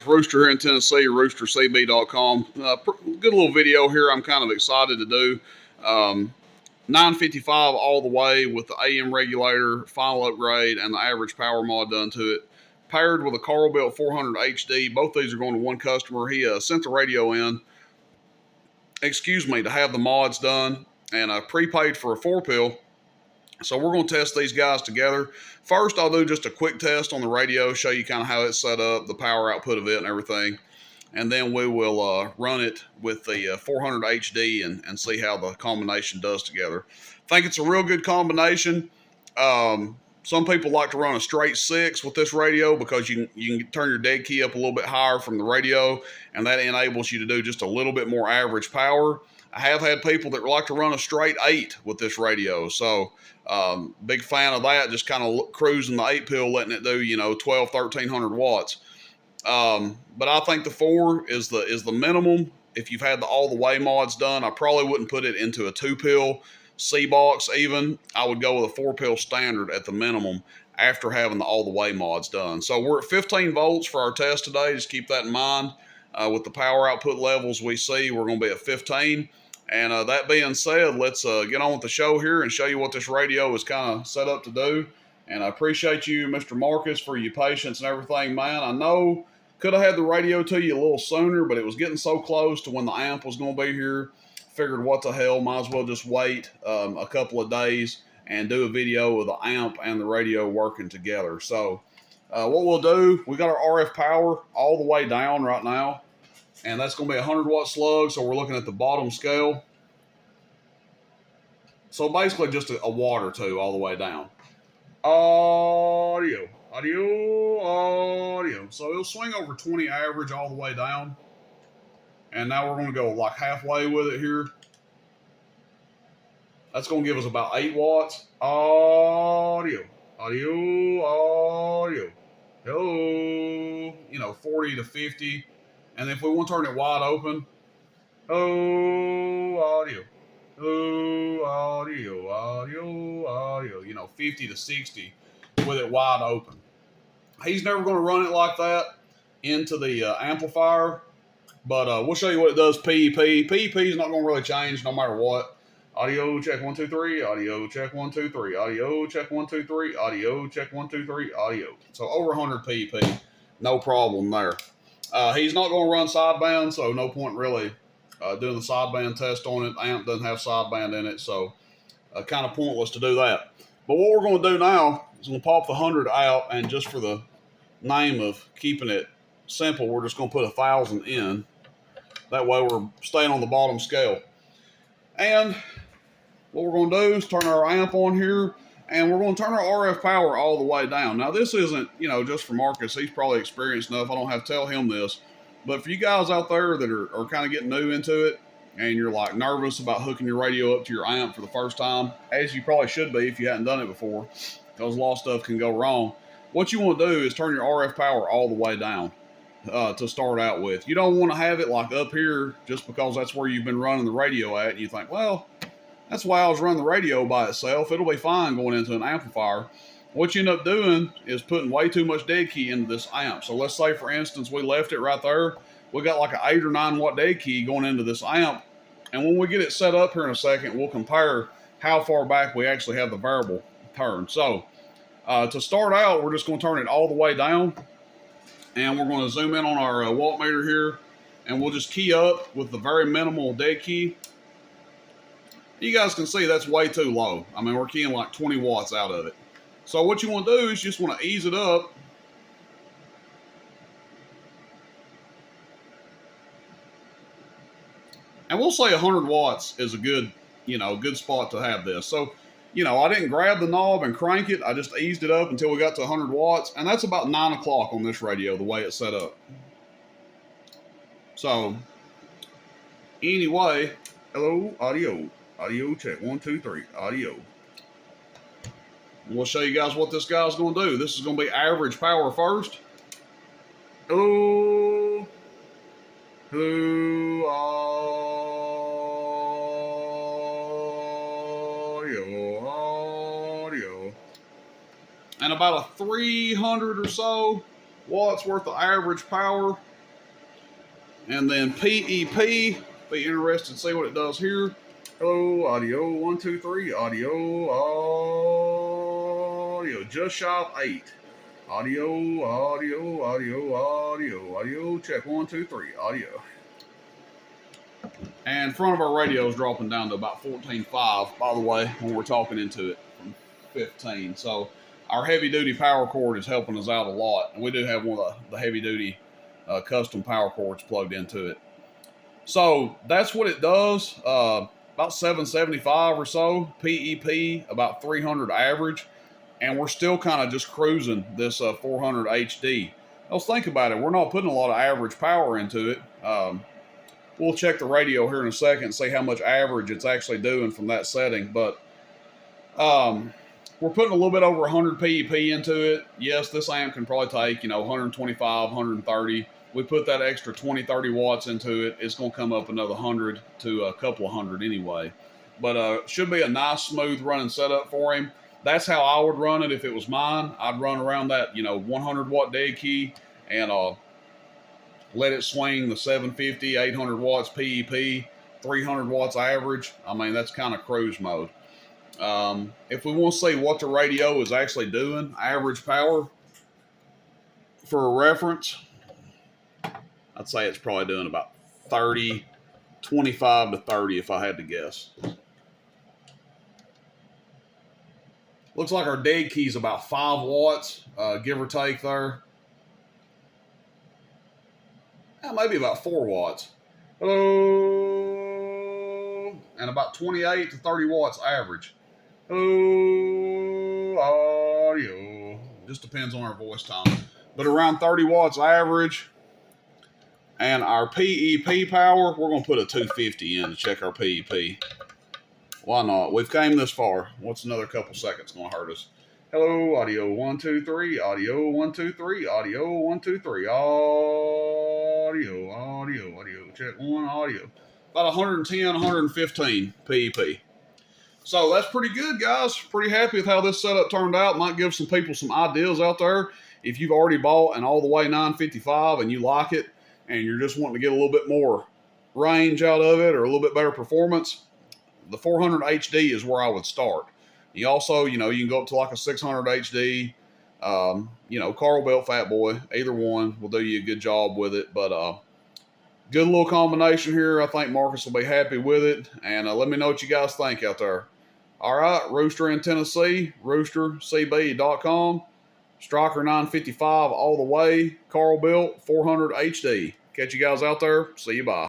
Rooster here in Tennessee, roostercb.com. Good little video here I'm kind of excited to do. 955 all the way with the AM regulator, final upgrade, and the average power mod done to it. Paired with a Carl Built 400 HD. Both these are going to one customer. He sent the radio in, to have the mods done, and prepaid for a 4-pill. So we're going to test these guys together. First, I'll do just a quick test on the radio, show you kind of how it's set up, the power output of it and everything. And then we will run it with the 400 HD and see how the combination does together. I think it's a real good combination. Some people like to run a straight 6 with this radio because you can turn your dead key up a little bit higher from the radio, and that enables you to do just a little bit more average power. I have had people that like to run a straight 8 with this radio, so big fan of that, just kind of cruising the 8-pill, letting it do, 12, 1300 watts. But I think the 4 is the minimum. If you've had the all the way mods done, I probably wouldn't put it into a 2-pill C box even. I would go with a 4-pill standard at the minimum after having the all the way mods done. So we're at 15 volts for our test today. Just keep that in mind. With the power output levels we see, we're going to be at 15. And that being said, let's get on with the show here and show you what this radio is kind of set up to do. And I appreciate you, Mr. Marcus, for your patience and everything, man. I know could have had the radio to you a little sooner, but it was getting so close to when the amp was going to be here. Figured what the hell, might as well just wait a couple of days and do a video of the amp and the radio working together. So what we'll do, we got our RF power all the way down right now. And that's going to be a 100-watt slug, so we're looking at the bottom scale. So basically just a watt or two all the way down. Audio. So it'll swing over 20 average all the way down. And now we're going to go like halfway with it here. That's going to give us about 8 watts. Audio. Hello. 40 to 50. And if we want to turn it wide open, audio, 50 to 60 with it wide open. He's never going to run it like that into the amplifier, but we'll show you what it does PEP. PEP is not going to really change no matter what. Audio check 1 2 3. Audio check 1 2 3. Audio check 1 2 3. Audio check 1 2 3. Audio. So over 100 PEP, no problem there. He's not going to run sideband, so no point really doing the sideband test on it. Amp doesn't have sideband in it, so kind of pointless to do that. But what we're going to do now is we're going to pop the 100 out, and just for the name of keeping it simple, we're just going to put 1,000 in. That way we're staying on the bottom scale. And what we're going to do is turn our amp on here, and we're going to turn our RF power all the way down. Now, this isn't, just for Marcus. He's probably experienced enough. I don't have to tell him this. But for you guys out there that are kind of getting new into it, and you're like nervous about hooking your radio up to your amp for the first time, as you probably should be if you hadn't done it before, because a lot of stuff can go wrong. What you want to do is turn your RF power all the way down to start out with. You don't want to have it like up here just because that's where you've been running the radio at, and you think, well, that's why I was running the radio by itself. It'll be fine going into an amplifier. What you end up doing is putting way too much dead key into this amp. So let's say, for instance, we left it right there. We got like an 8 or 9 watt dead key going into this amp. And when we get it set up here in a second, we'll compare how far back we actually have the variable turned. So to start out, we're just going to turn it all the way down. And we're going to zoom in on our wattmeter here. And we'll just key up with the very minimal dead key. You guys can see that's way too low. I mean, we're keying like 20 watts out of it. So what you want to do is you just want to ease it up. And we'll say 100 watts is a good, good spot to have this. So, I didn't grab the knob and crank it. I just eased it up until we got to 100 watts. And that's about 9 o'clock on this radio, the way it's set up. So, anyway, hello, audio. Audio check 1 2 3. Audio. We'll show you guys what this guy's going to do. This is going to be average power first. Hello. Hello. Audio. And about a 300 or so watts worth of average power. And then PEP, be interested to see what it does here. Hello, audio, 1, 2, 3, audio, just shy of 8. Audio, check 1, 2, 3, audio. And front of our radio is dropping down to about 14.5, by the way, when we're talking into it from 15. So our heavy duty power cord is helping us out a lot. And we do have one of the heavy duty custom power cords plugged into it. So that's what it does. About 775 or so PEP, about 300 average, and we're still kind of just cruising this 400 HD. Let's think about it. We're not putting a lot of average power into it. We'll check the radio here in a second and see how much average it's actually doing from that setting. But we're putting a little bit over 100 PEP into it. Yes, this amp can probably take 125, 130. We put that extra 20, 30 watts into it, it's going to come up another 100 to a couple of hundred anyway. But should be a nice, smooth running setup for him. That's how I would run it if it was mine. I'd run around that, 100 watt dead key and let it swing the 750, 800 watts PEP, 300 watts average. I mean, that's kind of cruise mode. If we want to see what the radio is actually doing, average power, for a reference, I'd say it's probably doing about 30, 25 to 30 if I had to guess. Looks like our dead key is about 5 watts, give or take there. Maybe about 4 watts. Hello. And about 28 to 30 watts average. Hello. Audio. Just depends on our voice tone. But around 30 watts average. And our PEP power, we're going to put a 250 in to check our PEP. Why not? We've came this far. What's another couple seconds going to hurt us? Hello, audio, 1, 2, 3, audio, 1, 2, 3, audio, 1, 2, 3, audio, check 1, audio. About 110, 115 PEP. So that's pretty good, guys. Pretty happy with how this setup turned out. Might give some people some ideas out there. If you've already bought an all the way 955 and you like it, and you're just wanting to get a little bit more range out of it or a little bit better performance, the 400 HD is where I would start. You also, you can go up to like a 600 HD, Carl Belt Fat Boy, either one will do you a good job with it. But good little combination here. I think Marcus will be happy with it. And let me know what you guys think out there. All right, Rooster in Tennessee, roostercb.com, Stryker 955 all the way, Carl Belt 400 HD. Catch you guys out there. See you, bye.